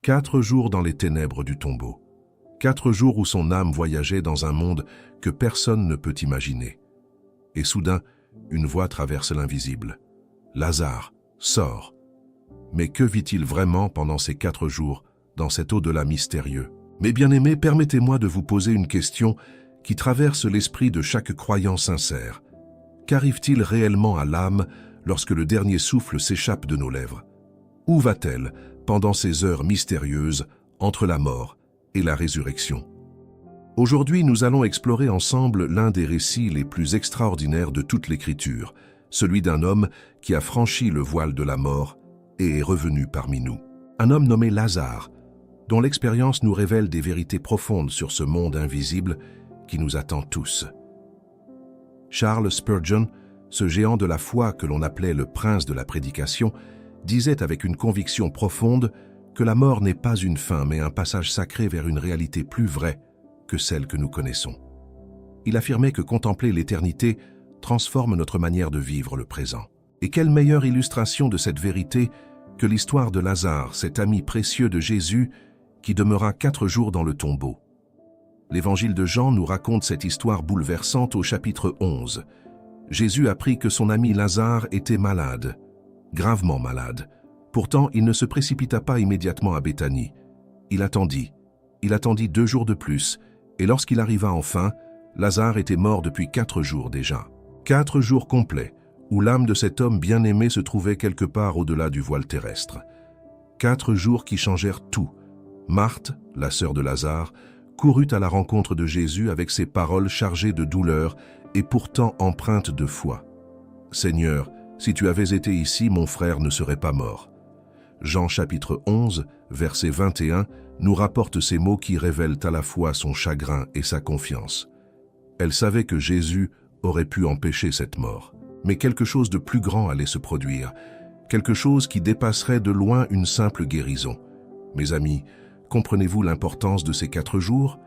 4 jours dans les ténèbres du tombeau. 4 jours où son âme voyageait dans un monde que personne ne peut imaginer. Et soudain, une voix traverse l'invisible. Lazare, sors. Mais que vit-il vraiment pendant ces 4 jours, dans cet au-delà mystérieux? Mes bien-aimés, permettez-moi de vous poser une question qui traverse l'esprit de chaque croyant sincère. Qu'arrive-t-il réellement à l'âme lorsque le dernier souffle s'échappe de nos lèvres? Où va-t-elle pendant ces heures mystérieuses entre la mort et la résurrection? Aujourd'hui, nous allons explorer ensemble l'un des récits les plus extraordinaires de toute l'Écriture, celui d'un homme qui a franchi le voile de la mort et est revenu parmi nous. Un homme nommé Lazare, dont l'expérience nous révèle des vérités profondes sur ce monde invisible qui nous attend tous. Charles Spurgeon, ce géant de la foi que l'on appelait le prince de la prédication, disait avec une conviction profonde que la mort n'est pas une fin mais un passage sacré vers une réalité plus vraie que celle que nous connaissons. Il affirmait que contempler l'éternité transforme notre manière de vivre le présent. Et quelle meilleure illustration de cette vérité que l'histoire de Lazare, cet ami précieux de Jésus qui demeura 4 jours dans le tombeau. L'Évangile de Jean nous raconte cette histoire bouleversante au chapitre 11. Jésus apprit que son ami Lazare était malade, gravement malade. Pourtant, il ne se précipita pas immédiatement à Béthanie. Il attendit 2 jours de plus, et lorsqu'il arriva enfin, Lazare était mort depuis 4 jours déjà. 4 jours complets, où l'âme de cet homme bien-aimé se trouvait quelque part au-delà du voile terrestre. 4 jours qui changèrent tout. Marthe, la sœur de Lazare, courut à la rencontre de Jésus avec ses paroles chargées de douleur et pourtant empreintes de foi. « Seigneur, si tu avais été ici, mon frère ne serait pas mort. » Jean chapitre 11, verset 21, nous rapporte ces mots qui révèlent à la fois son chagrin et sa confiance. Elle savait que Jésus aurait pu empêcher cette mort. Mais quelque chose de plus grand allait se produire, quelque chose qui dépasserait de loin une simple guérison. Mes amis, comprenez-vous l'importance de ces 4 jours?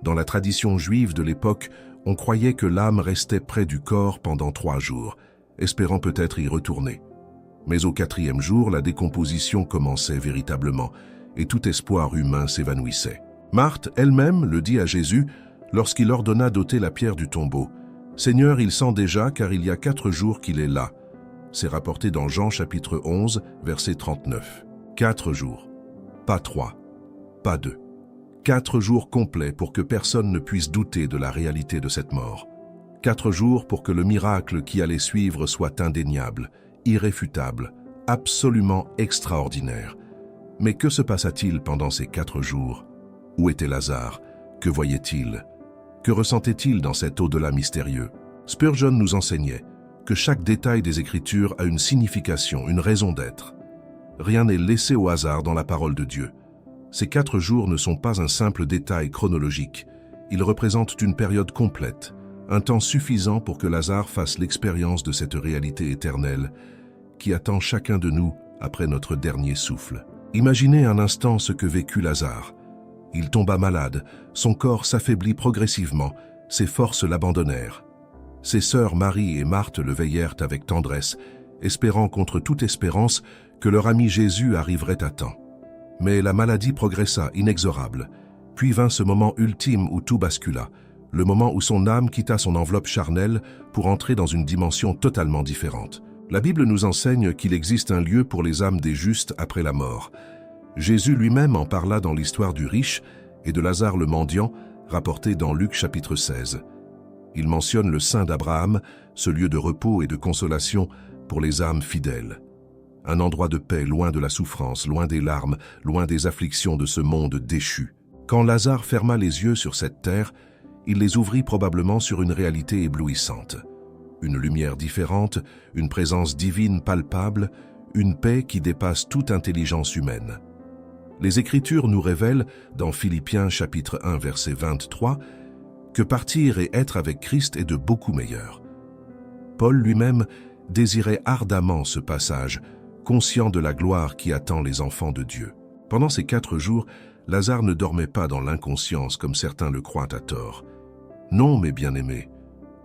Dans la tradition juive de l'époque, on croyait que l'âme restait près du corps pendant 3 jours, espérant peut-être y retourner. Mais au 4e jour, la décomposition commençait véritablement, et tout espoir humain s'évanouissait. Marthe elle-même le dit à Jésus lorsqu'il ordonna d'ôter la pierre du tombeau. « Seigneur, il sent déjà, car il y a 4 jours qu'il est là. » C'est rapporté dans Jean chapitre 11, verset 39. 4 jours, pas 3, pas 2. 4 jours complets pour que personne ne puisse douter de la réalité de cette mort. 4 jours pour que le miracle qui allait suivre soit indéniable, irréfutable, absolument extraordinaire. Mais que se passa-t-il pendant ces 4 jours? Où était Lazare? Que voyait-il? Que ressentait-il dans cet au-delà mystérieux? Spurgeon nous enseignait que chaque détail des Écritures a une signification, une raison d'être. Rien n'est laissé au hasard dans la parole de Dieu. Ces 4 jours ne sont pas un simple détail chronologique. Ils représentent une période complète, un temps suffisant pour que Lazare fasse l'expérience de cette réalité éternelle qui attend chacun de nous après notre dernier souffle. Imaginez un instant ce que vécut Lazare. Il tomba malade, son corps s'affaiblit progressivement, ses forces l'abandonnèrent. Ses sœurs Marie et Marthe le veillèrent avec tendresse, espérant contre toute espérance que leur ami Jésus arriverait à temps. Mais la maladie progressa inexorable. Puis vint ce moment ultime où tout bascula, le moment où son âme quitta son enveloppe charnelle pour entrer dans une dimension totalement différente. La Bible nous enseigne qu'il existe un lieu pour les âmes des justes après la mort. Jésus lui-même en parla dans l'histoire du riche et de Lazare le mendiant, rapporté dans Luc chapitre 16. Il mentionne le sein d'Abraham, ce lieu de repos et de consolation pour les âmes fidèles. Un endroit de paix loin de la souffrance, loin des larmes, loin des afflictions de ce monde déchu. Quand Lazare ferma les yeux sur cette terre, il les ouvrit probablement sur une réalité éblouissante. Une lumière différente, une présence divine palpable, une paix qui dépasse toute intelligence humaine. Les Écritures nous révèlent, dans Philippiens chapitre 1 verset 23, que partir et être avec Christ est de beaucoup meilleur. Paul lui-même désirait ardemment ce passage, conscient de la gloire qui attend les enfants de Dieu. Pendant ces 4 jours, Lazare ne dormait pas dans l'inconscience comme certains le croient à tort. Non, mes bien-aimés,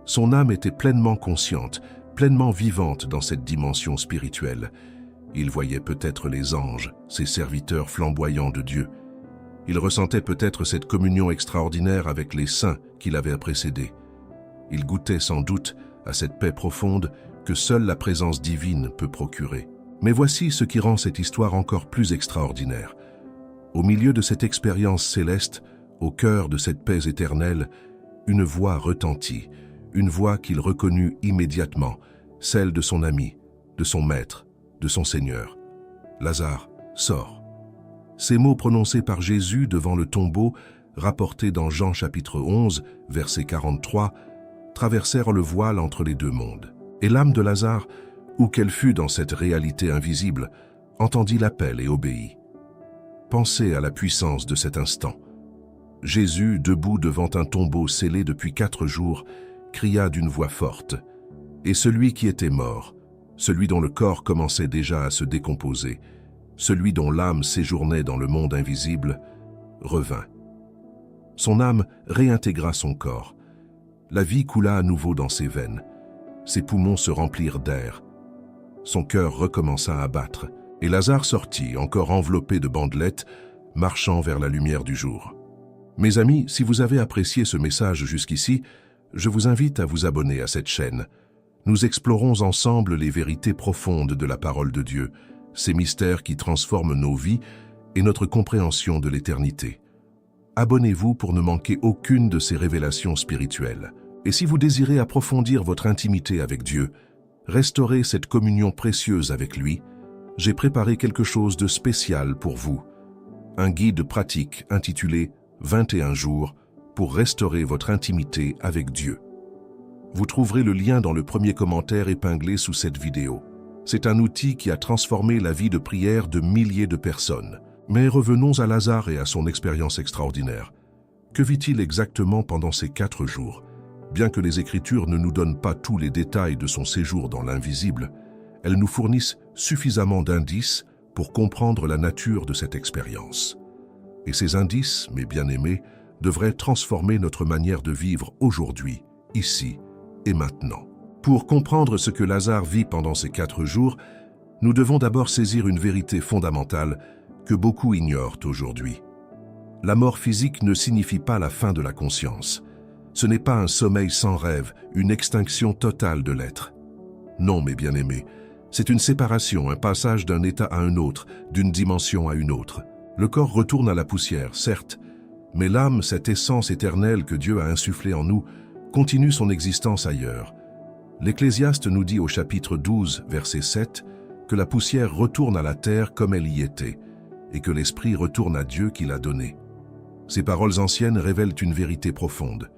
son âme était pleinement consciente, pleinement vivante dans cette dimension spirituelle. Il voyait peut-être les anges, ces serviteurs flamboyants de Dieu. Il ressentait peut-être cette communion extraordinaire avec les saints qui l'avaient précédé. Il goûtait sans doute à cette paix profonde que seule la présence divine peut procurer. Mais voici ce qui rend cette histoire encore plus extraordinaire. Au milieu de cette expérience céleste, au cœur de cette paix éternelle, une voix retentit, une voix qu'il reconnut immédiatement, celle de son ami, de son maître, de son Seigneur. « Lazare, sors !» Ces mots prononcés par Jésus devant le tombeau, rapportés dans Jean chapitre 11, verset 43, traversèrent le voile entre les deux mondes. Et l'âme de Lazare, où qu'elle fût dans cette réalité invisible, entendit l'appel et obéit. Pensez à la puissance de cet instant. Jésus, debout devant un tombeau scellé depuis 4 jours, cria d'une voix forte. Et celui qui était mort, celui dont le corps commençait déjà à se décomposer, celui dont l'âme séjournait dans le monde invisible, revint. Son âme réintégra son corps. La vie coula à nouveau dans ses veines. Ses poumons se remplirent d'air. Son cœur recommença à battre, et Lazare sortit, encore enveloppé de bandelettes, marchant vers la lumière du jour. Mes amis, si vous avez apprécié ce message jusqu'ici, je vous invite à vous abonner à cette chaîne. Nous explorons ensemble les vérités profondes de la parole de Dieu, ces mystères qui transforment nos vies et notre compréhension de l'éternité. Abonnez-vous pour ne manquer aucune de ces révélations spirituelles. Et si vous désirez approfondir votre intimité avec Dieu, restaurer cette communion précieuse avec lui, j'ai préparé quelque chose de spécial pour vous. Un guide pratique intitulé « 21 jours pour restaurer votre intimité avec Dieu ». Vous trouverez le lien dans le premier commentaire épinglé sous cette vidéo. C'est un outil qui a transformé la vie de prière de milliers de personnes. Mais revenons à Lazare et à son expérience extraordinaire. Que vit-il exactement pendant ces 4 jours? Bien que les Écritures ne nous donnent pas tous les détails de son séjour dans l'invisible, elles nous fournissent suffisamment d'indices pour comprendre la nature de cette expérience. Et ces indices, mes bien-aimés, devraient transformer notre manière de vivre aujourd'hui, ici et maintenant. Pour comprendre ce que Lazare vit pendant ces 4 jours, nous devons d'abord saisir une vérité fondamentale que beaucoup ignorent aujourd'hui. La mort physique ne signifie pas la fin de la conscience. Ce n'est pas un sommeil sans rêve, une extinction totale de l'être. Non, mes bien-aimés, c'est une séparation, un passage d'un état à un autre, d'une dimension à une autre. Le corps retourne à la poussière, certes, mais l'âme, cette essence éternelle que Dieu a insufflée en nous, continue son existence ailleurs. L'Ecclésiaste nous dit au chapitre 12, verset 7, que la poussière retourne à la terre comme elle y était, et que l'esprit retourne à Dieu qui l'a donné. Ces paroles anciennes révèlent une vérité profonde.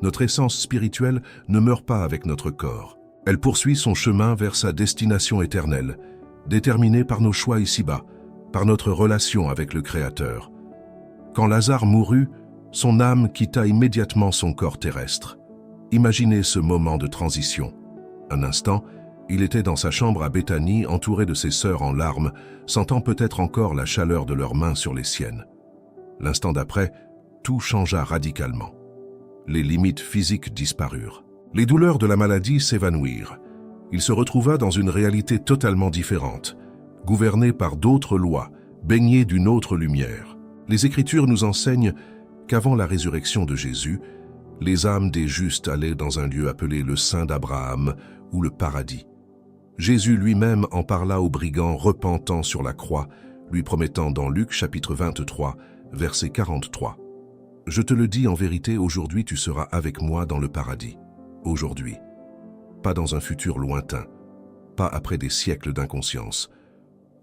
Notre essence spirituelle ne meurt pas avec notre corps. Elle poursuit son chemin vers sa destination éternelle, déterminée par nos choix ici-bas, par notre relation avec le Créateur. Quand Lazare mourut, son âme quitta immédiatement son corps terrestre. Imaginez ce moment de transition. Un instant, il était dans sa chambre à Béthanie, entouré de ses sœurs en larmes, sentant peut-être encore la chaleur de leurs mains sur les siennes. L'instant d'après, tout changea radicalement. Les limites physiques disparurent. Les douleurs de la maladie s'évanouirent. Il se retrouva dans une réalité totalement différente, gouvernée par d'autres lois, baignée d'une autre lumière. Les Écritures nous enseignent qu'avant la résurrection de Jésus, les âmes des justes allaient dans un lieu appelé le sein d'Abraham ou le paradis. Jésus lui-même en parla aux brigands repentant sur la croix, lui promettant dans Luc chapitre 23, verset 43. « Je te le dis en vérité, aujourd'hui tu seras avec moi dans le paradis. » Aujourd'hui. Pas dans un futur lointain, pas après des siècles d'inconscience.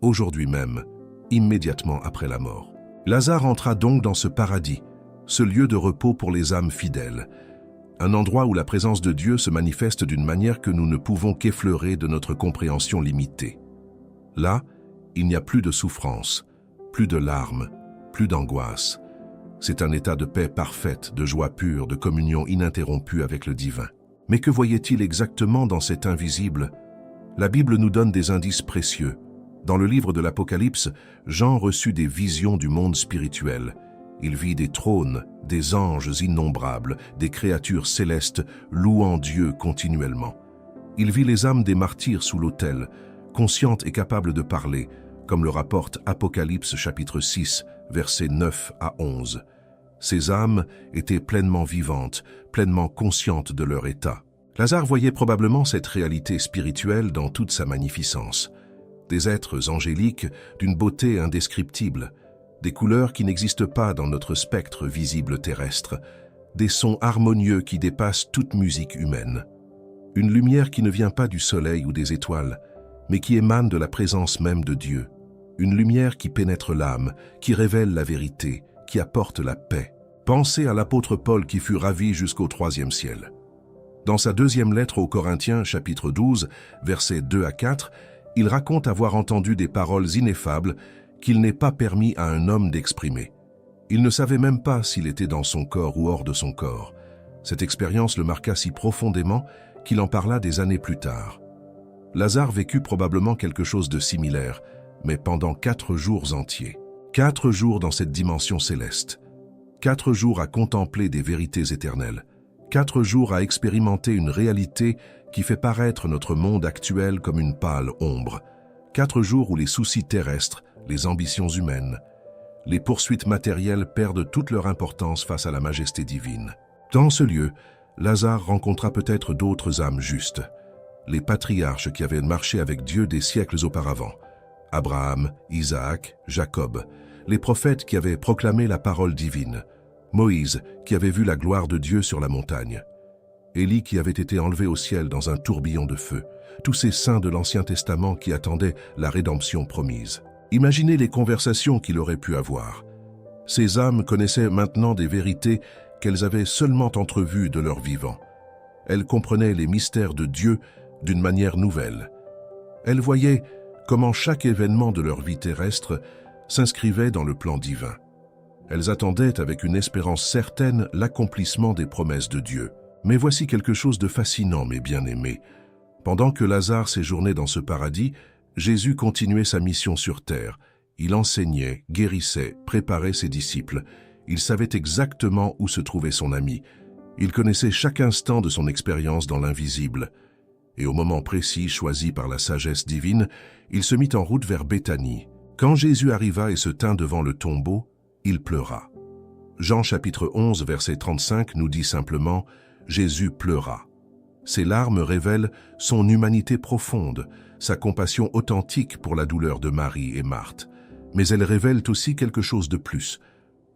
Aujourd'hui même, immédiatement après la mort. Lazare entra donc dans ce paradis, ce lieu de repos pour les âmes fidèles, un endroit où la présence de Dieu se manifeste d'une manière que nous ne pouvons qu'effleurer de notre compréhension limitée. Là, il n'y a plus de souffrance, plus de larmes, plus d'angoisse. C'est un état de paix parfaite, de joie pure, de communion ininterrompue avec le divin. Mais que voyait-il exactement dans cet invisible? La Bible nous donne des indices précieux. Dans le livre de l'Apocalypse, Jean reçut des visions du monde spirituel. Il vit des trônes, des anges innombrables, des créatures célestes louant Dieu continuellement. Il vit les âmes des martyrs sous l'autel, conscientes et capables de parler, comme le rapporte Apocalypse chapitre 6, versets 9 à 11. Ces âmes étaient pleinement vivantes, pleinement conscientes de leur état. Lazare voyait probablement cette réalité spirituelle dans toute sa magnificence. Des êtres angéliques d'une beauté indescriptible, des couleurs qui n'existent pas dans notre spectre visible terrestre, des sons harmonieux qui dépassent toute musique humaine. Une lumière qui ne vient pas du soleil ou des étoiles, mais qui émane de la présence même de Dieu. Une lumière qui pénètre l'âme, qui révèle la vérité, qui apporte la paix. Pensez à l'apôtre Paul qui fut ravi jusqu'au 3e ciel. Dans sa 2e lettre aux Corinthiens, chapitre 12, versets 2 à 4, il raconte avoir entendu des paroles ineffables qu'il n'est pas permis à un homme d'exprimer. Il ne savait même pas s'il était dans son corps ou hors de son corps. Cette expérience le marqua si profondément qu'il en parla des années plus tard. Lazare vécut probablement quelque chose de similaire, mais pendant 4 jours entiers. 4 jours dans cette dimension céleste. 4 jours à contempler des vérités éternelles. 4 jours à expérimenter une réalité qui fait paraître notre monde actuel comme une pâle ombre. 4 jours où les soucis terrestres, les ambitions humaines, les poursuites matérielles perdent toute leur importance face à la majesté divine. Dans ce lieu, Lazare rencontra peut-être d'autres âmes justes, les patriarches qui avaient marché avec Dieu des siècles auparavant, Abraham, Isaac, Jacob, les prophètes qui avaient proclamé la parole divine, Moïse qui avait vu la gloire de Dieu sur la montagne, Élie qui avait été enlevé au ciel dans un tourbillon de feu, tous ces saints de l'Ancien Testament qui attendaient la rédemption promise. Imaginez les conversations qu'il aurait pu avoir. Ces âmes connaissaient maintenant des vérités qu'elles avaient seulement entrevues de leur vivant. Elles comprenaient les mystères de Dieu d'une manière nouvelle. Elles voyaient comment chaque événement de leur vie terrestre s'inscrivait dans le plan divin. Elles attendaient avec une espérance certaine l'accomplissement des promesses de Dieu. Mais voici quelque chose de fascinant, mes bien-aimés. Pendant que Lazare séjournait dans ce paradis, Jésus continuait sa mission sur terre. Il enseignait, guérissait, préparait ses disciples. Il savait exactement où se trouvait son ami. Il connaissait chaque instant de son expérience dans l'invisible. Et au moment précis choisi par la sagesse divine, il se mit en route vers Béthanie. Quand Jésus arriva et se tint devant le tombeau, il pleura. Jean chapitre 11, verset 35 nous dit simplement « Jésus pleura ». Ces larmes révèlent son humanité profonde, sa compassion authentique pour la douleur de Marie et Marthe. Mais elles révèlent aussi quelque chose de plus.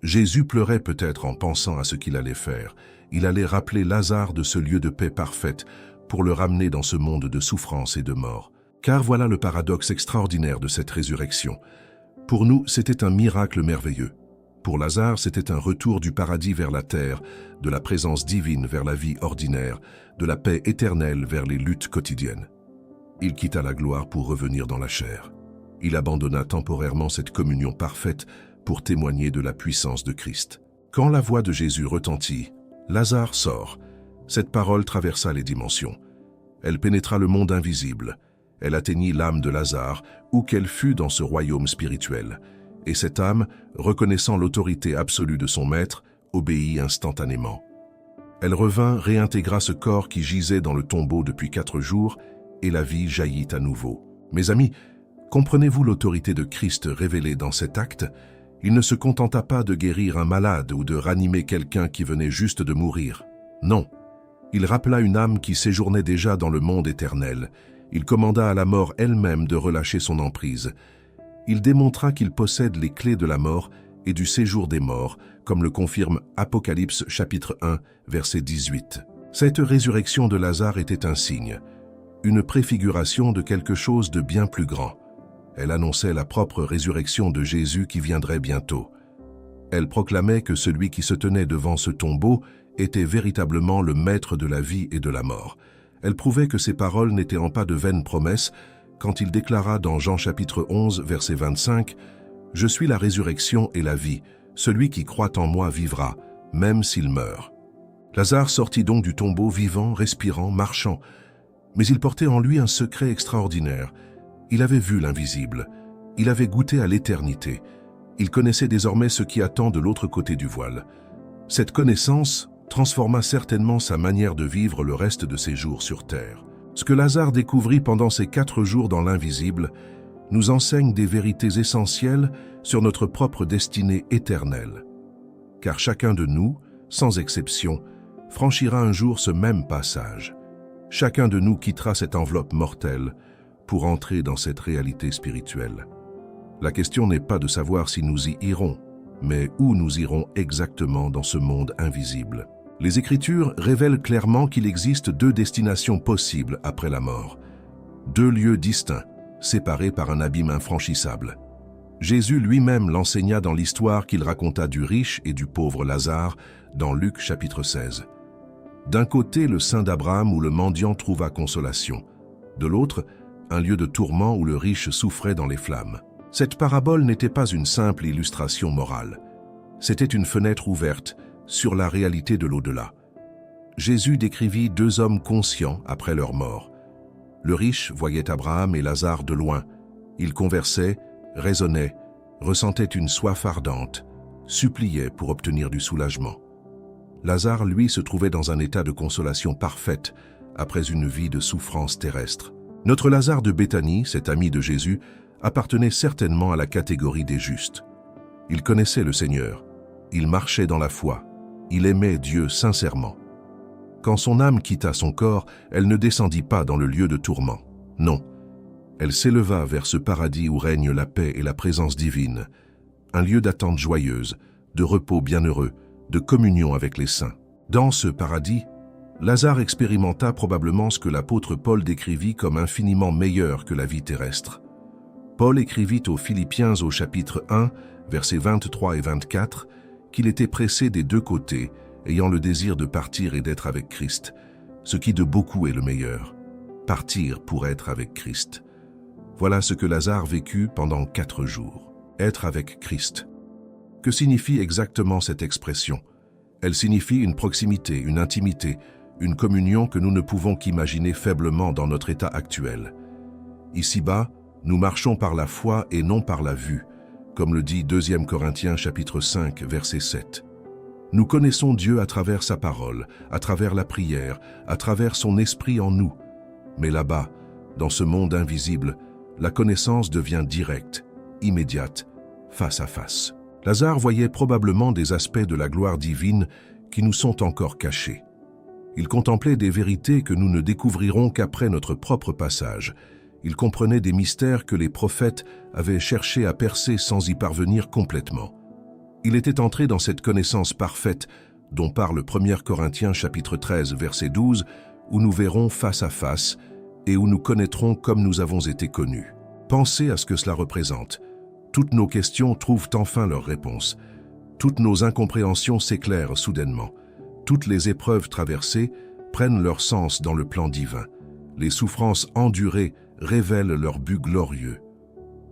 Jésus pleurait peut-être en pensant à ce qu'il allait faire. Il allait rappeler Lazare de ce lieu de paix parfaite pour le ramener dans ce monde de souffrance et de mort. Car voilà le paradoxe extraordinaire de cette résurrection. Pour nous, c'était un miracle merveilleux. Pour Lazare, c'était un retour du paradis vers la terre, de la présence divine vers la vie ordinaire, de la paix éternelle vers les luttes quotidiennes. Il quitta la gloire pour revenir dans la chair. Il abandonna temporairement cette communion parfaite pour témoigner de la puissance de Christ. Quand la voix de Jésus retentit, Lazare sort. Cette parole traversa les dimensions. Elle pénétra le monde invisible. Elle atteignit l'âme de Lazare, où qu'elle fût dans ce royaume spirituel. Et cette âme, reconnaissant l'autorité absolue de son maître, obéit instantanément. Elle revint, réintégra ce corps qui gisait dans le tombeau depuis 4 jours, et la vie jaillit à nouveau. Mes amis, comprenez-vous l'autorité de Christ révélée dans cet acte? Il ne se contenta pas de guérir un malade ou de ranimer quelqu'un qui venait juste de mourir. Non, il rappela une âme qui séjournait déjà dans le monde éternel. Il commanda à la mort elle-même de relâcher son emprise. Il démontra qu'il possède les clés de la mort et du séjour des morts, comme le confirme Apocalypse chapitre 1, verset 18. Cette résurrection de Lazare était un signe, une préfiguration de quelque chose de bien plus grand. Elle annonçait la propre résurrection de Jésus qui viendrait bientôt. Elle proclamait que celui qui se tenait devant ce tombeau était véritablement le maître de la vie et de la mort. Elle prouvait que ses paroles n'étaient pas de vaines promesses quand il déclara dans Jean chapitre 11, verset 25 « Je suis la résurrection et la vie. Celui qui croit en moi vivra, même s'il meurt. » Lazare sortit donc du tombeau vivant, respirant, marchant. Mais il portait en lui un secret extraordinaire. Il avait vu l'invisible. Il avait goûté à l'éternité. Il connaissait désormais ce qui attend de l'autre côté du voile. Cette connaissance transforma certainement sa manière de vivre le reste de ses jours sur terre. Ce que Lazare découvrit pendant ces 4 jours dans l'invisible nous enseigne des vérités essentielles sur notre propre destinée éternelle. Car chacun de nous, sans exception, franchira un jour ce même passage. Chacun de nous quittera cette enveloppe mortelle pour entrer dans cette réalité spirituelle. La question n'est pas de savoir si nous y irons, mais où nous irons exactement dans ce monde invisible. Les Écritures révèlent clairement qu'il existe 2 destinations possibles après la mort, 2 lieux distincts, séparés par un abîme infranchissable. Jésus lui-même l'enseigna dans l'histoire qu'il raconta du riche et du pauvre Lazare dans Luc chapitre 16. D'un côté, le sein d'Abraham où le mendiant trouva consolation. De l'autre, un lieu de tourment où le riche souffrait dans les flammes. Cette parabole n'était pas une simple illustration morale. C'était une fenêtre ouverte sur la réalité de l'au-delà. Jésus décrivit 2 hommes conscients après leur mort. Le riche voyait Abraham et Lazare de loin. Ils conversaient, raisonnaient, ressentaient une soif ardente, suppliaient pour obtenir du soulagement. Lazare, lui, se trouvait dans un état de consolation parfaite après une vie de souffrance terrestre. Notre Lazare de Béthanie, cet ami de Jésus, appartenait certainement à la catégorie des justes. Il connaissait le Seigneur, il marchait dans la foi, il aimait Dieu sincèrement. Quand son âme quitta son corps, elle ne descendit pas dans le lieu de tourment. Non, elle s'éleva vers ce paradis où règne la paix et la présence divine, un lieu d'attente joyeuse, de repos bienheureux, de communion avec les saints. Dans ce paradis, Lazare expérimenta probablement ce que l'apôtre Paul décrivit comme infiniment meilleur que la vie terrestre. Paul écrivit aux Philippiens au chapitre 1, versets 23 et 24, qu'il était pressé des 2 côtés, ayant le désir de partir et d'être avec Christ, ce qui de beaucoup est le meilleur. Partir pour être avec Christ. Voilà ce que Lazare vécut pendant 4 jours. Être avec Christ. Que signifie exactement cette expression? Elle signifie une proximité, une intimité, une communion que nous ne pouvons qu'imaginer faiblement dans notre état actuel. Ici-bas, nous marchons par la foi et non par la vue, comme le dit 2 Corinthiens chapitre 5, verset 7. Nous connaissons Dieu à travers sa parole, à travers la prière, à travers son esprit en nous. Mais là-bas, dans ce monde invisible, la connaissance devient directe, immédiate, face à face. Lazare voyait probablement des aspects de la gloire divine qui nous sont encore cachés. Il contemplait des vérités que nous ne découvrirons qu'après notre propre passage. Il comprenait des mystères que les prophètes avaient cherché à percer sans y parvenir complètement. Il était entré dans cette connaissance parfaite dont parle 1 Corinthiens chapitre 13 verset 12 où nous verrons face à face et où nous connaîtrons comme nous avons été connus. Pensez à ce que cela représente. Toutes nos questions trouvent enfin leur réponse. Toutes nos incompréhensions s'éclairent soudainement. Toutes les épreuves traversées prennent leur sens dans le plan divin. Les souffrances endurées révèlent leur but glorieux.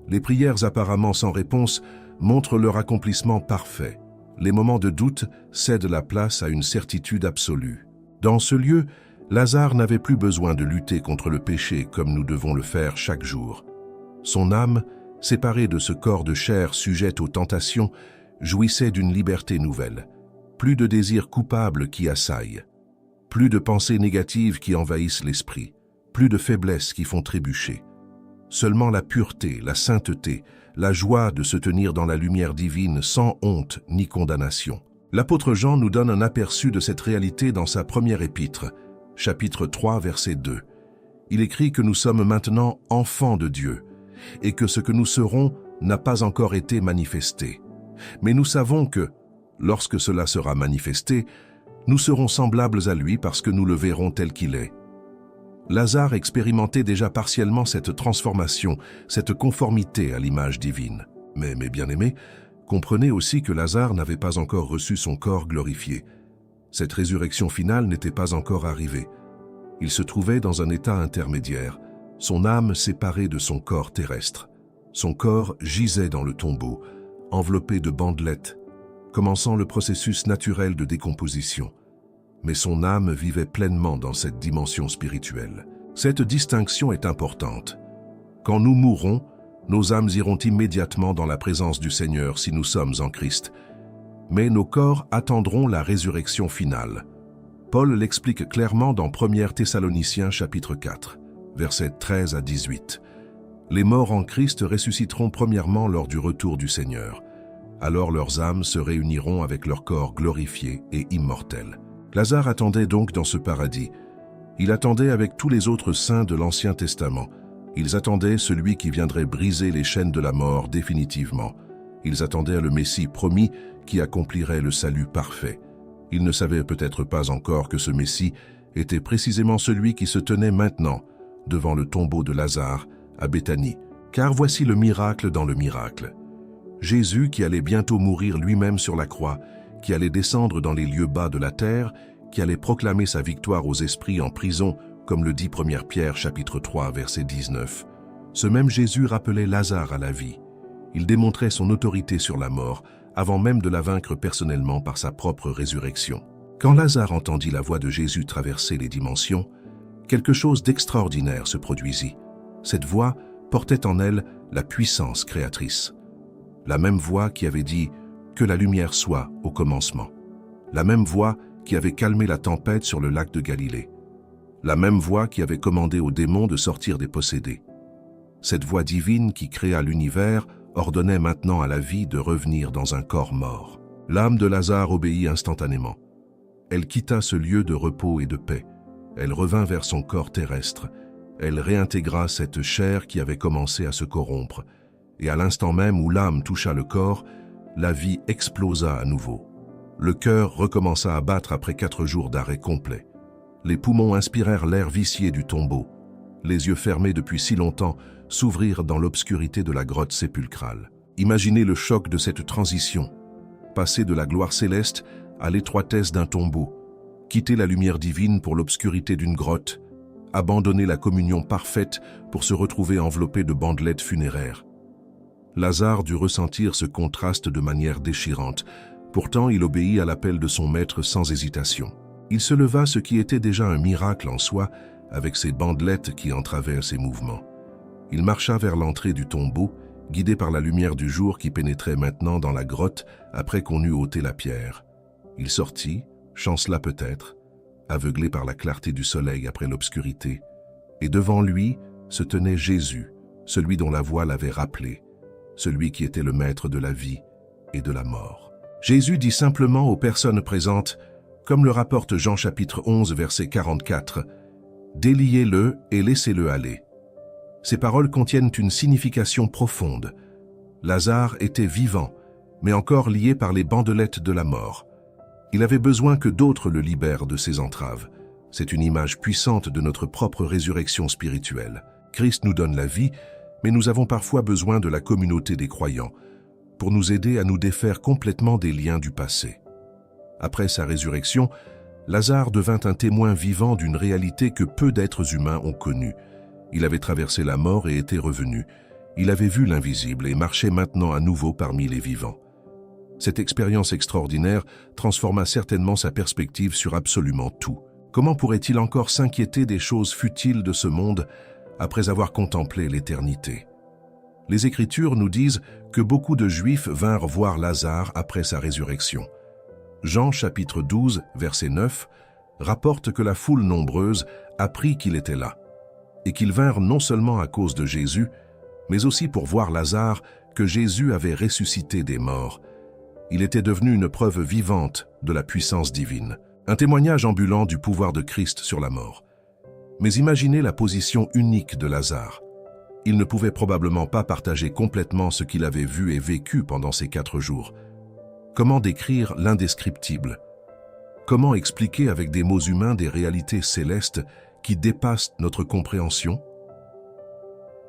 Les prières apparemment sans réponse montrent leur accomplissement parfait. Les moments de doute cèdent la place à une certitude absolue. Dans ce lieu, Lazare n'avait plus besoin de lutter contre le péché comme nous devons le faire chaque jour. Son âme, séparée de ce corps de chair sujet aux tentations, jouissait d'une liberté nouvelle. Plus de désirs coupables qui assaillent. Plus de pensées négatives qui envahissent l'esprit. Plus de faiblesses qui font trébucher. Seulement la pureté, la sainteté, la joie de se tenir dans la lumière divine sans honte ni condamnation. L'apôtre Jean nous donne un aperçu de cette réalité dans sa première épître, chapitre 3, verset 2. Il écrit que nous sommes maintenant enfants de Dieu et que ce que nous serons n'a pas encore été manifesté. Mais nous savons que, lorsque cela sera manifesté, nous serons semblables à lui parce que nous le verrons tel qu'il est. Lazare expérimentait déjà partiellement cette transformation, cette conformité à l'image divine. Mais mes bien-aimés, comprenez aussi que Lazare n'avait pas encore reçu son corps glorifié. Cette résurrection finale n'était pas encore arrivée. Il se trouvait dans un état intermédiaire, son âme séparée de son corps terrestre. Son corps gisait dans le tombeau, enveloppé de bandelettes, commençant le processus naturel de décomposition. Mais son âme vivait pleinement dans cette dimension spirituelle. Cette distinction est importante. Quand nous mourrons, nos âmes iront immédiatement dans la présence du Seigneur si nous sommes en Christ. Mais nos corps attendront la résurrection finale. Paul l'explique clairement dans 1 Thessaloniciens chapitre 4, versets 13 à 18. Les morts en Christ ressusciteront premièrement lors du retour du Seigneur. Alors leurs âmes se réuniront avec leur corps glorifié et immortel. Lazare attendait donc dans ce paradis. Il attendait avec tous les autres saints de l'Ancien Testament. Ils attendaient celui qui viendrait briser les chaînes de la mort définitivement. Ils attendaient le Messie promis qui accomplirait le salut parfait. Ils ne savaient peut-être pas encore que ce Messie était précisément celui qui se tenait maintenant devant le tombeau de Lazare à Béthanie. Car voici le miracle dans le miracle. Jésus, qui allait bientôt mourir lui-même sur la croix, qui allait descendre dans les lieux bas de la terre, qui allait proclamer sa victoire aux esprits en prison, comme le dit 1 Pierre chapitre 3, verset 19. Ce même Jésus rappelait Lazare à la vie. Il démontrait son autorité sur la mort, avant même de la vaincre personnellement par sa propre résurrection. Quand Lazare entendit la voix de Jésus traverser les dimensions, quelque chose d'extraordinaire se produisit. Cette voix portait en elle la puissance créatrice. La même voix qui avait dit « Que la lumière soit au commencement ». La même voix qui avait calmé la tempête sur le lac de Galilée. La même voix qui avait commandé aux démons de sortir des possédés. Cette voix divine qui créa l'univers ordonnait maintenant à la vie de revenir dans un corps mort. L'âme de Lazare obéit instantanément. Elle quitta ce lieu de repos et de paix. Elle revint vers son corps terrestre. Elle réintégra cette chair qui avait commencé à se corrompre. Et à l'instant même où l'âme toucha le corps, la vie explosa à nouveau. Le cœur recommença à battre après 4 jours d'arrêt complet. Les poumons inspirèrent l'air vicié du tombeau. Les yeux fermés depuis si longtemps s'ouvrirent dans l'obscurité de la grotte sépulcrale. Imaginez le choc de cette transition. Passer de la gloire céleste à l'étroitesse d'un tombeau. Quitter la lumière divine pour l'obscurité d'une grotte. Abandonner la communion parfaite pour se retrouver enveloppé de bandelettes funéraires. Lazare dut ressentir ce contraste de manière déchirante. Pourtant, il obéit à l'appel de son maître sans hésitation. Il se leva, ce qui était déjà un miracle en soi, avec ses bandelettes qui entravaient ses mouvements. Il marcha vers l'entrée du tombeau, guidé par la lumière du jour qui pénétrait maintenant dans la grotte après qu'on eut ôté la pierre. Il sortit, chancela peut-être, aveuglé par la clarté du soleil après l'obscurité, et devant lui se tenait Jésus, celui dont la voix l'avait rappelé, celui qui était le maître de la vie et de la mort. Jésus dit simplement aux personnes présentes, comme le rapporte Jean chapitre 11 verset 44, « Déliez-le et laissez-le aller ». Ces paroles contiennent une signification profonde. Lazare était vivant, mais encore lié par les bandelettes de la mort. Il avait besoin que d'autres le libèrent de ses entraves. C'est une image puissante de notre propre résurrection spirituelle. Christ nous donne la vie, mais nous avons parfois besoin de la communauté des croyants pour nous aider à nous défaire complètement des liens du passé. Après sa résurrection, Lazare devint un témoin vivant d'une réalité que peu d'êtres humains ont connue. Il avait traversé la mort et était revenu. Il avait vu l'invisible et marchait maintenant à nouveau parmi les vivants. Cette expérience extraordinaire transforma certainement sa perspective sur absolument tout. Comment pourrait-il encore s'inquiéter des choses futiles de ce monde après avoir contemplé l'éternité? Les Écritures nous disent que beaucoup de Juifs vinrent voir Lazare après sa résurrection. Jean chapitre 12, verset 9, rapporte que la foule nombreuse apprit qu'il était là, et qu'ils vinrent non seulement à cause de Jésus, mais aussi pour voir Lazare que Jésus avait ressuscité des morts. Il était devenu une preuve vivante de la puissance divine, un témoignage ambulant du pouvoir de Christ sur la mort. Mais imaginez la position unique de Lazare. Il ne pouvait probablement pas partager complètement ce qu'il avait vu et vécu pendant ces 4 jours. Comment décrire l'indescriptible? Comment expliquer avec des mots humains des réalités célestes qui dépassent notre compréhension?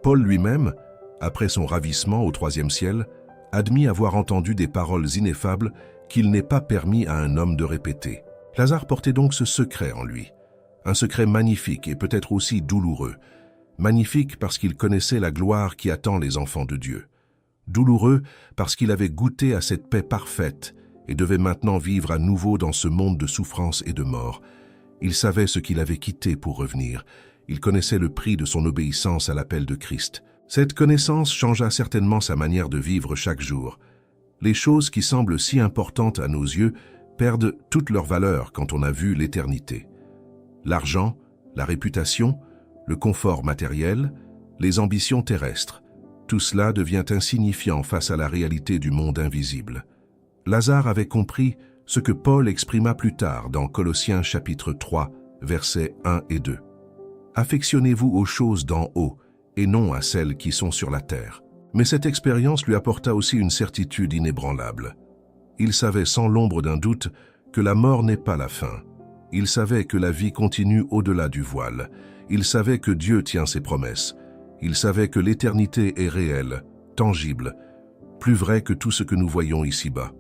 Paul lui-même, après son ravissement au 3e ciel, admit avoir entendu des paroles ineffables qu'il n'est pas permis à un homme de répéter. Lazare portait donc ce secret en lui, un secret magnifique et peut-être aussi douloureux. Magnifique parce qu'il connaissait la gloire qui attend les enfants de Dieu. Douloureux parce qu'il avait goûté à cette paix parfaite et devait maintenant vivre à nouveau dans ce monde de souffrance et de mort. Il savait ce qu'il avait quitté pour revenir. Il connaissait le prix de son obéissance à l'appel de Christ. Cette connaissance changea certainement sa manière de vivre chaque jour. Les choses qui semblent si importantes à nos yeux perdent toute leur valeur quand on a vu l'éternité. L'argent, la réputation, le confort matériel, les ambitions terrestres, tout cela devient insignifiant face à la réalité du monde invisible. Lazare avait compris ce que Paul exprima plus tard dans Colossiens chapitre 3, versets 1 et 2. Affectionnez-vous aux choses d'en haut et non à celles qui sont sur la terre. Mais cette expérience lui apporta aussi une certitude inébranlable. Il savait sans l'ombre d'un doute que la mort n'est pas la fin. Il savait que la vie continue au-delà du voile. Il savait que Dieu tient ses promesses. Il savait que l'éternité est réelle, tangible, plus vraie que tout ce que nous voyons ici-bas.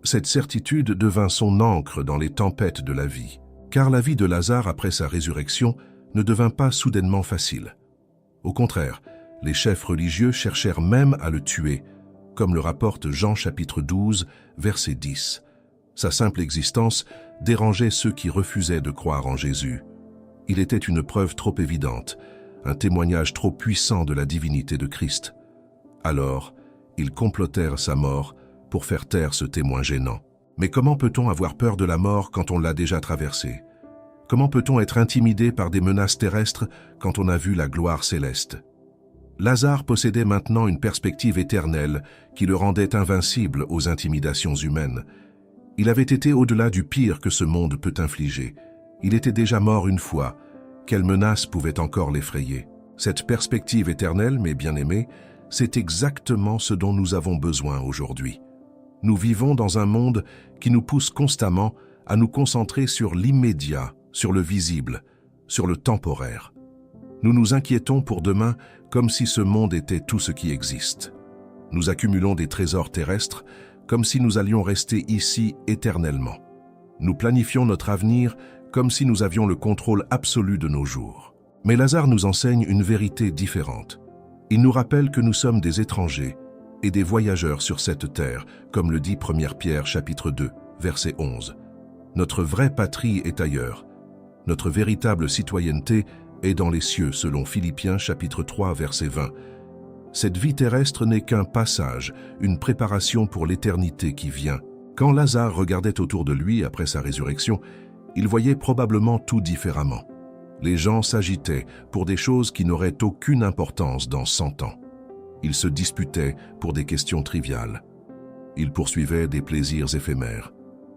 Cette certitude devint son ancre dans les tempêtes de la vie, car la vie de Lazare après sa résurrection ne devint pas soudainement facile. Au contraire, les chefs religieux cherchèrent même à le tuer, comme le rapporte Jean chapitre 12, verset 10. Sa simple existence dérangeait ceux qui refusaient de croire en Jésus. Il était une preuve trop évidente, un témoignage trop puissant de la divinité de Christ. Alors, ils complotèrent sa mort pour faire taire ce témoin gênant. Mais comment peut-on avoir peur de la mort quand on l'a déjà traversée? Comment peut-on être intimidé par des menaces terrestres quand on a vu la gloire céleste? Lazare possédait maintenant une perspective éternelle qui le rendait invincible aux intimidations humaines. Il avait été au-delà du pire que ce monde peut infliger. Il était déjà mort une fois. Quelle menace pouvait encore l'effrayer? Cette perspective éternelle, mes bien-aimés, c'est exactement ce dont nous avons besoin aujourd'hui. Nous vivons dans un monde qui nous pousse constamment à nous concentrer sur l'immédiat, sur le visible, sur le temporaire. Nous nous inquiétons pour demain comme si ce monde était tout ce qui existe. Nous accumulons des trésors terrestres comme si nous allions rester ici éternellement. Nous planifions notre avenir comme si nous avions le contrôle absolu de nos jours. Mais Lazare nous enseigne une vérité différente. Il nous rappelle que nous sommes des étrangers et des voyageurs sur cette terre, comme le dit 1 Pierre chapitre 2, verset 11. Notre vraie patrie est ailleurs. Notre véritable citoyenneté est dans les cieux, selon Philippiens chapitre 3, verset 20. Cette vie terrestre n'est qu'un passage, une préparation pour l'éternité qui vient. Quand Lazare regardait autour de lui après sa résurrection, il voyait probablement tout différemment. Les gens s'agitaient pour des choses qui n'auraient aucune importance dans 100 ans. Ils se disputaient pour des questions triviales. Ils poursuivaient des plaisirs éphémères.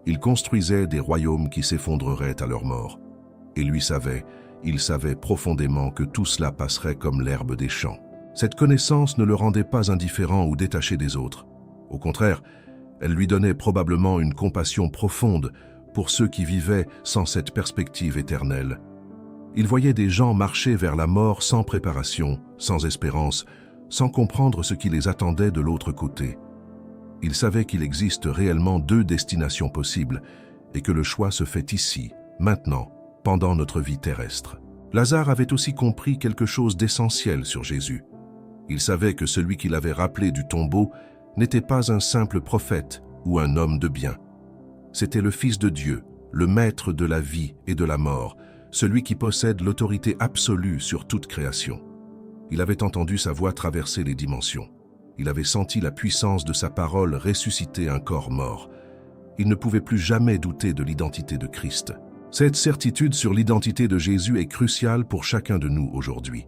Ils construisaient des royaumes qui s'effondreraient à leur mort. Et lui il savait profondément que tout cela passerait comme l'herbe des champs. Cette connaissance ne le rendait pas indifférent ou détaché des autres. Au contraire, elle lui donnait probablement une compassion profonde pour ceux qui vivaient sans cette perspective éternelle. Il voyait des gens marcher vers la mort sans préparation, sans espérance, sans comprendre ce qui les attendait de l'autre côté. Il savait qu'il existe réellement 2 destinations possibles et que le choix se fait ici, maintenant, pendant notre vie terrestre. Lazare avait aussi compris quelque chose d'essentiel sur Jésus. Il savait que celui qui l'avait rappelé du tombeau n'était pas un simple prophète ou un homme de bien. C'était le Fils de Dieu, le Maître de la vie et de la mort, celui qui possède l'autorité absolue sur toute création. Il avait entendu sa voix traverser les dimensions. Il avait senti la puissance de sa parole ressusciter un corps mort. Il ne pouvait plus jamais douter de l'identité de Christ. Cette certitude sur l'identité de Jésus est cruciale pour chacun de nous aujourd'hui.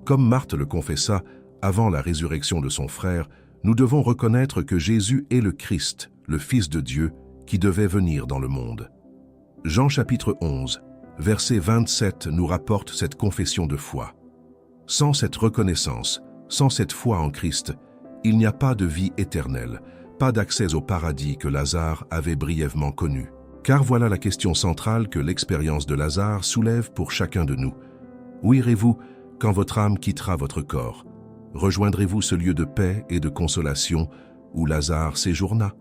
Comme Marthe le confessa avant la résurrection de son frère, nous devons reconnaître que Jésus est le Christ, le Fils de Dieu, qui devait venir dans le monde. Jean chapitre 11, verset 27 nous rapporte cette confession de foi. Sans cette reconnaissance, sans cette foi en Christ, il n'y a pas de vie éternelle, pas d'accès au paradis que Lazare avait brièvement connu. Car voilà la question centrale que l'expérience de Lazare soulève pour chacun de nous. Où irez-vous quand votre âme quittera votre corps? Rejoindrez-vous ce lieu de paix et de consolation où Lazare séjourna?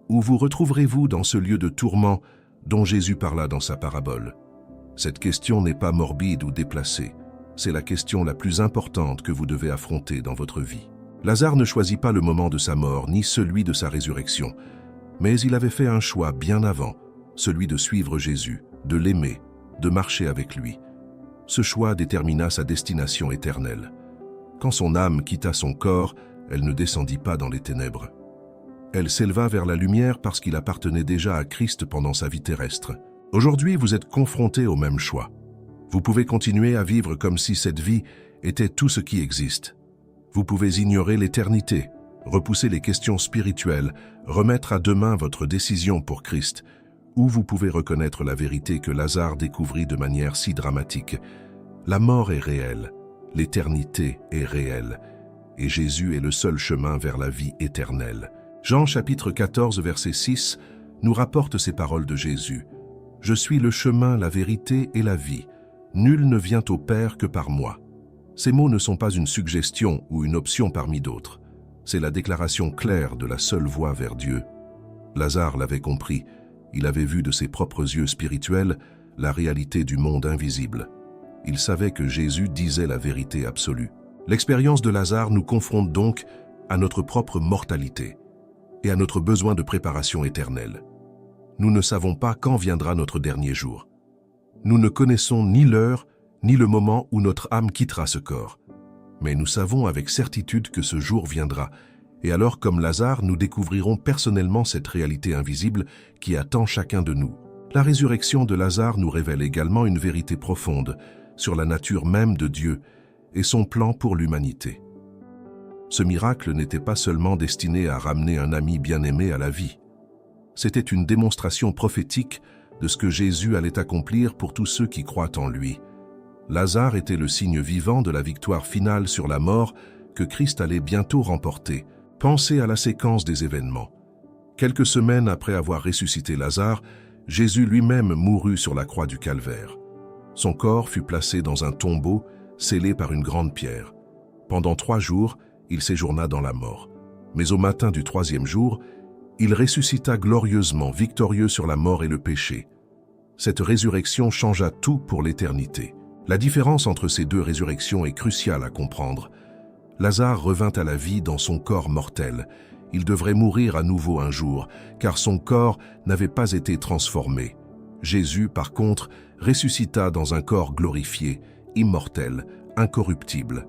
Ou vous retrouverez-vous dans ce lieu de tourment dont Jésus parla dans sa parabole? Cette question n'est pas morbide ou déplacée. C'est la question la plus importante que vous devez affronter dans votre vie. Lazare ne choisit pas le moment de sa mort ni celui de sa résurrection, mais il avait fait un choix bien avant, celui de suivre Jésus, de l'aimer, de marcher avec lui. Ce choix détermina sa destination éternelle. Quand son âme quitta son corps, elle ne descendit pas dans les ténèbres. Elle s'éleva vers la lumière parce qu'il appartenait déjà à Christ pendant sa vie terrestre. Aujourd'hui, vous êtes confrontés au même choix. Vous pouvez continuer à vivre comme si cette vie était tout ce qui existe. Vous pouvez ignorer l'éternité, repousser les questions spirituelles, remettre à demain votre décision pour Christ, ou vous pouvez reconnaître la vérité que Lazare découvrit de manière si dramatique. La mort est réelle, l'éternité est réelle, et Jésus est le seul chemin vers la vie éternelle. Jean chapitre 14, verset 6, nous rapporte ces paroles de Jésus. « Je suis le chemin, la vérité et la vie. Nul ne vient au Père que par moi. » Ces mots ne sont pas une suggestion ou une option parmi d'autres. C'est la déclaration claire de la seule voie vers Dieu. Lazare l'avait compris. Il avait vu de ses propres yeux spirituels la réalité du monde invisible. Il savait que Jésus disait la vérité absolue. L'expérience de Lazare nous confronte donc à notre propre mortalité et à notre besoin de préparation éternelle. Nous ne savons pas quand viendra notre dernier jour. Nous ne connaissons ni l'heure, ni le moment où notre âme quittera ce corps. Mais nous savons avec certitude que ce jour viendra, et alors comme Lazare, nous découvrirons personnellement cette réalité invisible qui attend chacun de nous. La résurrection de Lazare nous révèle également une vérité profonde sur la nature même de Dieu et son plan pour l'humanité. Ce miracle n'était pas seulement destiné à ramener un ami bien-aimé à la vie. C'était une démonstration prophétique de ce que Jésus allait accomplir pour tous ceux qui croient en lui. Lazare était le signe vivant de la victoire finale sur la mort que Christ allait bientôt remporter. Pensez à la séquence des événements. Quelques semaines après avoir ressuscité Lazare, Jésus lui-même mourut sur la croix du Calvaire. Son corps fut placé dans un tombeau scellé par une grande pierre. Pendant 3 jours, il séjourna dans la mort. Mais au matin du 3e jour, il ressuscita glorieusement, victorieux sur la mort et le péché. Cette résurrection changea tout pour l'éternité. La différence entre ces deux résurrections est cruciale à comprendre. Lazare revint à la vie dans son corps mortel. Il devrait mourir à nouveau un jour, car son corps n'avait pas été transformé. Jésus, par contre, ressuscita dans un corps glorifié, immortel, incorruptible.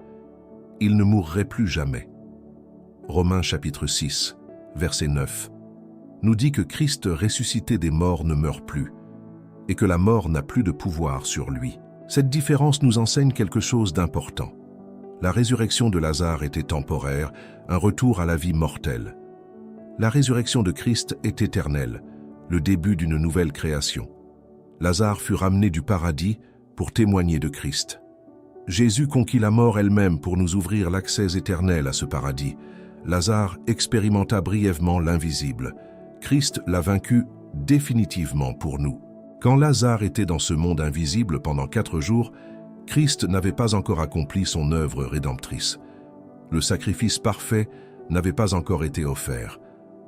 Il ne mourrait plus jamais. Romains chapitre 6, verset 9, nous dit que Christ ressuscité des morts ne meurt plus, et que la mort n'a plus de pouvoir sur lui. Cette différence nous enseigne quelque chose d'important. La résurrection de Lazare était temporaire, un retour à la vie mortelle. La résurrection de Christ est éternelle, le début d'une nouvelle création. Lazare fut ramené du paradis pour témoigner de Christ. Jésus conquit la mort elle-même pour nous ouvrir l'accès éternel à ce paradis. Lazare expérimenta brièvement l'invisible. Christ l'a vaincu définitivement pour nous. Quand Lazare était dans ce monde invisible pendant 4 jours, Christ n'avait pas encore accompli son œuvre rédemptrice. Le sacrifice parfait n'avait pas encore été offert.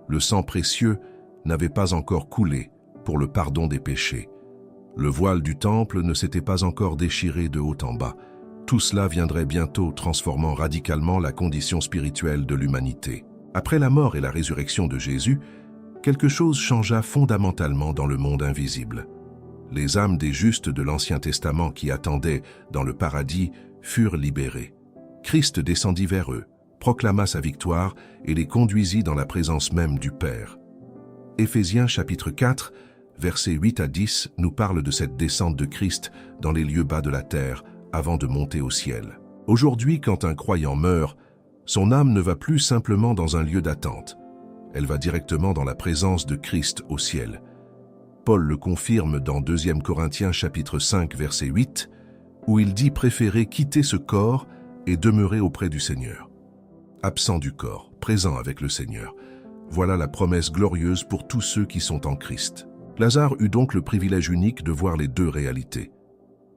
Le sang précieux n'avait pas encore coulé pour le pardon des péchés. Le voile du temple ne s'était pas encore déchiré de haut en bas. Tout cela viendrait bientôt, transformant radicalement la condition spirituelle de l'humanité. Après la mort et la résurrection de Jésus, quelque chose changea fondamentalement dans le monde invisible. Les âmes des justes de l'Ancien Testament qui attendaient dans le paradis furent libérées. Christ descendit vers eux, proclama sa victoire et les conduisit dans la présence même du Père. Éphésiens chapitre 4, versets 8 à 10 nous parle de cette descente de Christ dans les lieux bas de la terre, avant de monter au ciel. Aujourd'hui, quand un croyant meurt, son âme ne va plus simplement dans un lieu d'attente. Elle va directement dans la présence de Christ au ciel. Paul le confirme dans 2 Corinthiens chapitre 5 verset 8, où il dit préférer quitter ce corps et demeurer auprès du Seigneur. Absent du corps, présent avec le Seigneur. Voilà la promesse glorieuse pour tous ceux qui sont en Christ. Lazare eut donc le privilège unique de voir les deux réalités.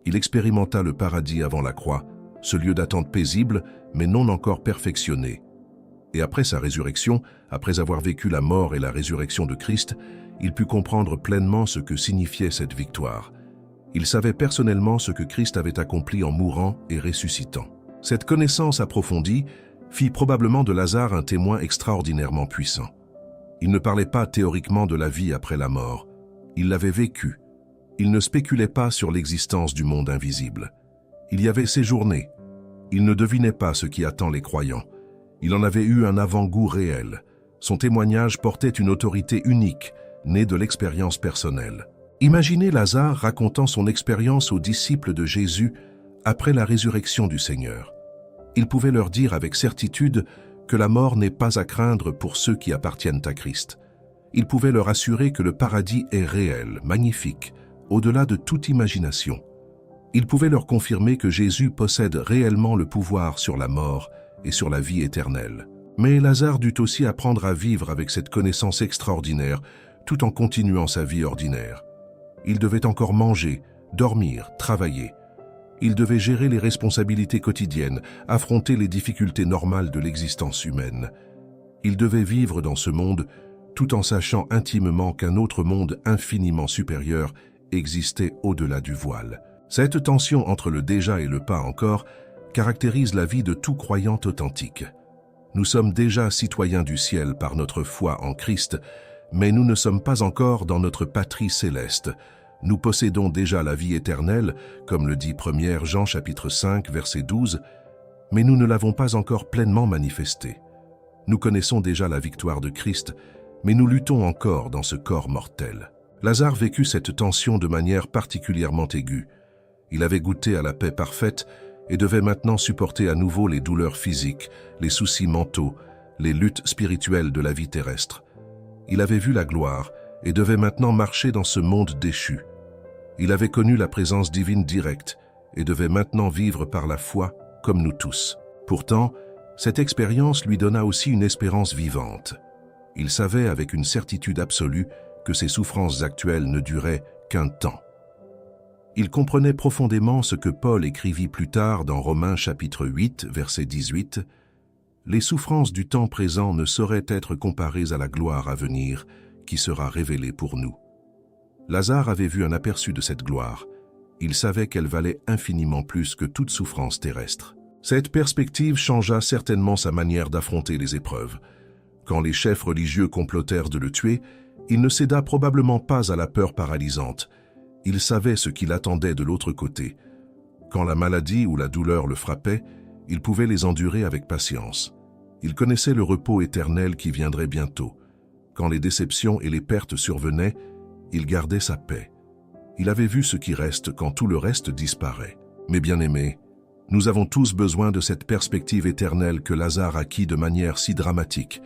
Il expérimenta le paradis avant la croix, ce lieu d'attente paisible, mais non encore perfectionné. Et après sa résurrection, après avoir vécu la mort et la résurrection de Christ, il put comprendre pleinement ce que signifiait cette victoire. Il savait personnellement ce que Christ avait accompli en mourant et ressuscitant. Cette connaissance approfondie fit probablement de Lazare un témoin extraordinairement puissant. Il ne parlait pas théoriquement de la vie après la mort. Il l'avait vécue. Il ne spéculait pas sur l'existence du monde invisible. Il y avait séjourné. Il ne devinait pas ce qui attend les croyants. Il en avait eu un avant-goût réel. Son témoignage portait une autorité unique, née de l'expérience personnelle. Imaginez Lazare racontant son expérience aux disciples de Jésus après la résurrection du Seigneur. Il pouvait leur dire avec certitude que la mort n'est pas à craindre pour ceux qui appartiennent à Christ. Il pouvait leur assurer que le paradis est réel, magnifique, au-delà de toute imagination. Il pouvait leur confirmer que Jésus possède réellement le pouvoir sur la mort et sur la vie éternelle. Mais Lazare dut aussi apprendre à vivre avec cette connaissance extraordinaire, tout en continuant sa vie ordinaire. Il devait encore manger, dormir, travailler. Il devait gérer les responsabilités quotidiennes, affronter les difficultés normales de l'existence humaine. Il devait vivre dans ce monde tout en sachant intimement qu'un autre monde infiniment supérieur existait au-delà du voile. Cette tension entre le déjà et le pas encore caractérise la vie de tout croyant authentique. Nous sommes déjà citoyens du ciel par notre foi en Christ, mais nous ne sommes pas encore dans notre patrie céleste. Nous possédons déjà la vie éternelle, comme le dit 1 Jean chapitre 5, verset 12, mais nous ne l'avons pas encore pleinement manifestée. Nous connaissons déjà la victoire de Christ, mais nous luttons encore dans ce corps mortel. Lazare vécut cette tension de manière particulièrement aiguë. Il avait goûté à la paix parfaite et devait maintenant supporter à nouveau les douleurs physiques, les soucis mentaux, les luttes spirituelles de la vie terrestre. Il avait vu la gloire et devait maintenant marcher dans ce monde déchu. Il avait connu la présence divine directe et devait maintenant vivre par la foi comme nous tous. Pourtant, cette expérience lui donna aussi une espérance vivante. Il savait avec une certitude absolue que ses souffrances actuelles ne duraient qu'un temps. Il comprenait profondément ce que Paul écrivit plus tard dans Romains chapitre 8, verset 18. « Les souffrances du temps présent ne sauraient être comparées à la gloire à venir qui sera révélée pour nous. » Lazare avait vu un aperçu de cette gloire. Il savait qu'elle valait infiniment plus que toute souffrance terrestre. Cette perspective changea certainement sa manière d'affronter les épreuves. Quand les chefs religieux complotèrent de le tuer, il ne céda probablement pas à la peur paralysante. Il savait ce qu'il attendait de l'autre côté. Quand la maladie ou la douleur le frappait, il pouvait les endurer avec patience. Il connaissait le repos éternel qui viendrait bientôt. Quand les déceptions et les pertes survenaient, il gardait sa paix. Il avait vu ce qui reste quand tout le reste disparaît. Mes bien-aimés, nous avons tous besoin de cette perspective éternelle que Lazare acquit de manière si dramatique.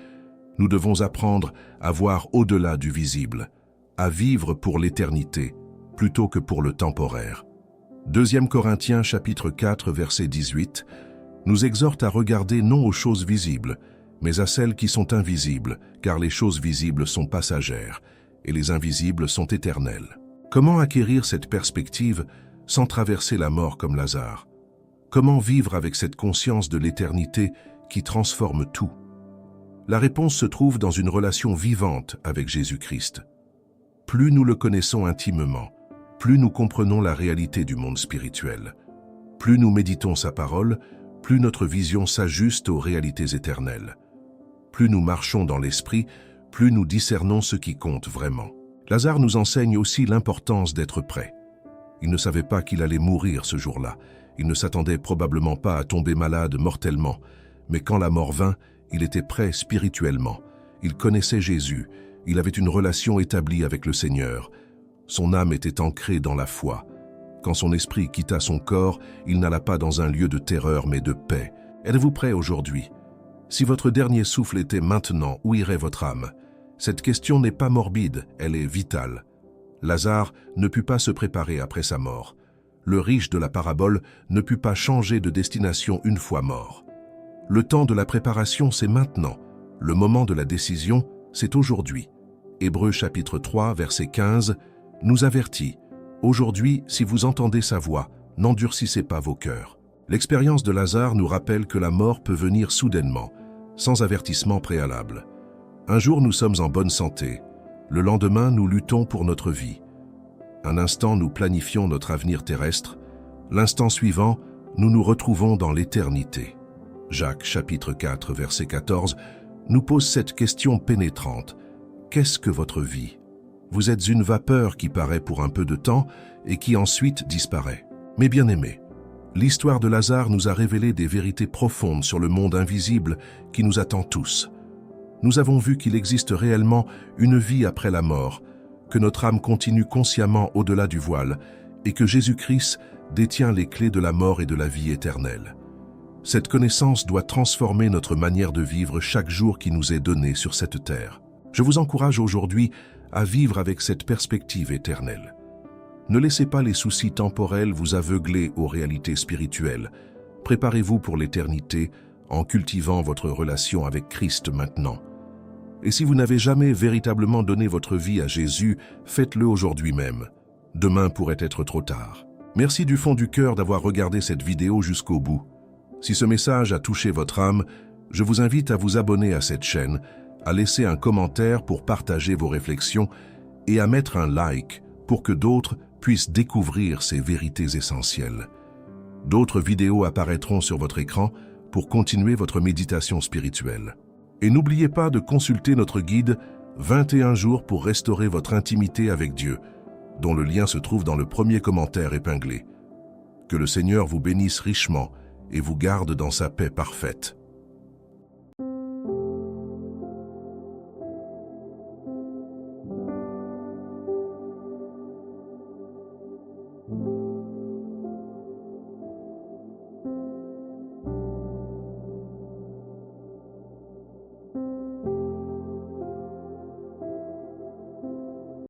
Nous devons apprendre à voir au-delà du visible, à vivre pour l'éternité, plutôt que pour le temporaire. 2 Corinthiens chapitre 4 verset 18 nous exhorte à regarder non aux choses visibles, mais à celles qui sont invisibles, car les choses visibles sont passagères et les invisibles sont éternelles. Comment acquérir cette perspective sans traverser la mort comme Lazare? Comment vivre avec cette conscience de l'éternité qui transforme tout? La réponse se trouve dans une relation vivante avec Jésus-Christ. Plus nous le connaissons intimement, plus nous comprenons la réalité du monde spirituel. Plus nous méditons sa parole, plus notre vision s'ajuste aux réalités éternelles. Plus nous marchons dans l'esprit, plus nous discernons ce qui compte vraiment. Lazare nous enseigne aussi l'importance d'être prêt. Il ne savait pas qu'il allait mourir ce jour-là. Il ne s'attendait probablement pas à tomber malade mortellement. Mais quand la mort vint, il était prêt spirituellement. Il connaissait Jésus. Il avait une relation établie avec le Seigneur. Son âme était ancrée dans la foi. Quand son esprit quitta son corps, il n'alla pas dans un lieu de terreur mais de paix. Êtes-vous prêt aujourd'hui? Si votre dernier souffle était maintenant, où irait votre âme? Cette question n'est pas morbide, elle est vitale. Lazare ne put pas se préparer après sa mort. Le riche de la parabole ne put pas changer de destination une fois mort. Le temps de la préparation, c'est maintenant. Le moment de la décision, c'est aujourd'hui. Hébreux chapitre 3, verset 15, nous avertit. Aujourd'hui, si vous entendez sa voix, n'endurcissez pas vos cœurs. L'expérience de Lazare nous rappelle que la mort peut venir soudainement, sans avertissement préalable. Un jour, nous sommes en bonne santé. Le lendemain, nous luttons pour notre vie. Un instant, nous planifions notre avenir terrestre. L'instant suivant, nous nous retrouvons dans l'éternité. Jacques chapitre 4, verset 14, nous pose cette question pénétrante. Qu'est-ce que votre vie? Vous êtes une vapeur qui paraît pour un peu de temps et qui ensuite disparaît. Mes bien-aimés, l'histoire de Lazare nous a révélé des vérités profondes sur le monde invisible qui nous attend tous. nous avons vu qu'il existe réellement une vie après la mort, que notre âme continue consciemment au-delà du voile et que Jésus-Christ détient les clés de la mort et de la vie éternelle. Cette connaissance doit transformer notre manière de vivre chaque jour qui nous est donné sur cette terre. Je vous encourage aujourd'hui à vivre avec cette perspective éternelle. Ne laissez pas les soucis temporels vous aveugler aux réalités spirituelles. Préparez-vous pour l'éternité en cultivant votre relation avec Christ maintenant. Et si vous n'avez jamais véritablement donné votre vie à Jésus, faites-le aujourd'hui même. Demain pourrait être trop tard. Merci du fond du cœur d'avoir regardé cette vidéo jusqu'au bout. Si ce message a touché votre âme, je vous invite à vous abonner à cette chaîne, à laisser un commentaire pour partager vos réflexions et à mettre un like pour que d'autres puissent découvrir ces vérités essentielles. D'autres vidéos apparaîtront sur votre écran pour continuer votre méditation spirituelle. Et n'oubliez pas de consulter notre guide 21 jours pour restaurer votre intimité avec Dieu, dont le lien se trouve dans le premier commentaire épinglé. Que le Seigneur vous bénisse richement et vous garde dans sa paix parfaite.